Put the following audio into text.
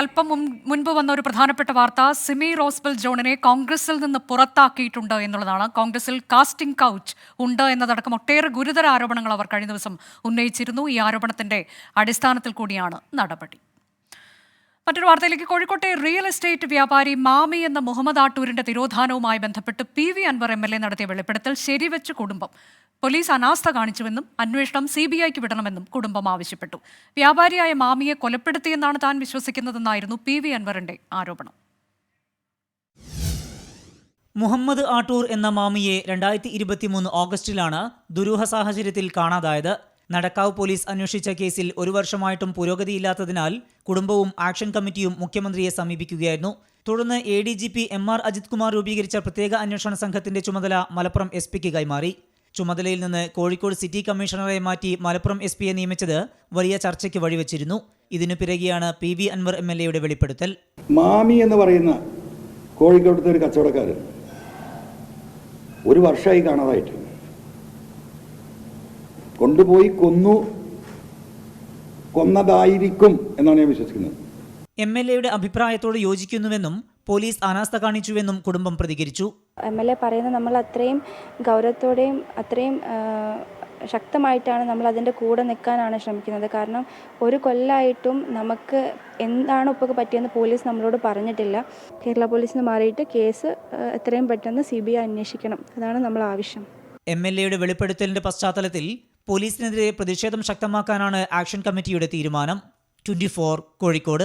അല്പം മുൻപ് വന്ന ഒരു പ്രധാനപ്പെട്ട വാർത്ത സിമി റോസ്ബൽ ജോണിനെ കോൺഗ്രസിൽ നിന്ന് പുറത്താക്കിയിട്ടുണ്ട് എന്നുള്ളതാണ്. കോൺഗ്രസിൽ കാസ്റ്റിംഗ് കൗച്ച് ഉണ്ട് എന്നതടക്കം ഒട്ടേറെ ഗുരുതര ആരോപണങ്ങൾ അവർ കഴിഞ്ഞ ദിവസം ഉന്നയിച്ചിരുന്നു. ഈ ആരോപണത്തിന്റെ അടിസ്ഥാനത്തിൽ കൂടിയാണ് നടപടി. മറ്റൊരു വാർത്തയിലേക്ക്. കോഴിക്കോട്ടെ റിയൽ എസ്റ്റേറ്റ് വ്യാപാരി മാമി എന്ന മുഹമ്മദ് ആട്ടൂരിന്റെ തിരോധാനവുമായി ബന്ധപ്പെട്ട് PV അൻവർ MLA നടത്തിയ വെളിപ്പെടുത്തൽ ശരിവെച്ച് കുടുംബം. പോലീസ് അനാസ്ഥ കാണിച്ചുവെന്നും അന്വേഷണം CBIക്ക് വിടണമെന്നും കുടുംബം ആവശ്യപ്പെട്ടു. വ്യാപാരിയായ മാമിയെ കൊലപ്പെടുത്തിയെന്നാണ് താൻ വിശ്വസിക്കുന്നതെന്നായിരുന്നു PV അൻവറിന്റെ ആരോപണം. മുഹമ്മദ് ആട്ടൂർ എന്ന മാമിയെ 2023 ഓഗസ്റ്റിലാണ് ദുരൂഹ സാഹചര്യത്തിൽ കാണാതായത്. നടക്കാവ് പോലീസ് അന്വേഷിച്ച കേസിൽ 1 വർഷമായിട്ടും പുരോഗതിയില്ലാത്തതിനാൽ കുടുംബവും ആക്ഷൻ കമ്മിറ്റിയും മുഖ്യമന്ത്രിയെ സമീപിക്കുകയായിരുന്നു. തുടർന്ന് ADGP MR അജിത് കുമാർ രൂപീകരിച്ച പ്രത്യേക അന്വേഷണ സംഘത്തിന്റെ ചുമതല മലപ്പുറം SPക്ക് കൈമാറി. ചുമതലയിൽ നിന്ന് കോഴിക്കോട് സിറ്റി കമ്മീഷണറെ മാറ്റി മലപ്പുറം SPയെ നിയമിച്ചത് വലിയ ചർച്ചയ്ക്ക് വഴിവെച്ചിരുന്നു. ഇതിനു പിറകെയാണ് PV അൻവർ MLAയുടെ വെളിപ്പെടുത്തൽ. മാമി എന്ന് പറയുന്ന കോഴിക്കോടത്തെ ഒരു കച്ചവടക്കാരൻ 1 വർഷമായി കാണാതായിട്ട് കൊണ്ടുപോയി കൊന്നതായിരിക്കും എന്നാണ് ഞാൻ വിശ്വസിക്കുന്നത്. MLAയുടെ അഭിപ്രായത്തോട് യോജിക്കുന്നുവെന്നും പോലീസ് അനാസ്ഥ കാണിച്ചുവെന്നും കുടുംബം പ്രതികരിച്ചു. MLA പറയുന്നത് നമ്മൾ അത്രയും ഗൗരവത്തോടെയും അത്രയും ശക്തമായിട്ടാണ് നമ്മൾ അതിൻ്റെ കൂടെ നിൽക്കാനാണ് ശ്രമിക്കുന്നത്. കാരണം 1 കൊല്ലമായിട്ടും നമുക്ക് എന്താണ് ഇപ്പോൾ പറ്റിയെന്ന് പോലീസ് നമ്മളോട് പറഞ്ഞിട്ടില്ല. കേരള പോലീസിന് മാറിയിട്ട് കേസ് എത്രയും പെട്ടെന്ന് CBI അന്വേഷിക്കണം. അതാണ് നമ്മൾ ആവശ്യം. MLAയുടെ വെളിപ്പെടുത്തലിന്റെ പശ്ചാത്തലത്തിൽ പോലീസിനെതിരെ പ്രതിഷേധം ശക്തമാക്കാനാണ് ആക്ഷൻ കമ്മിറ്റിയുടെ തീരുമാനം. 24 കോഴിക്കോട്.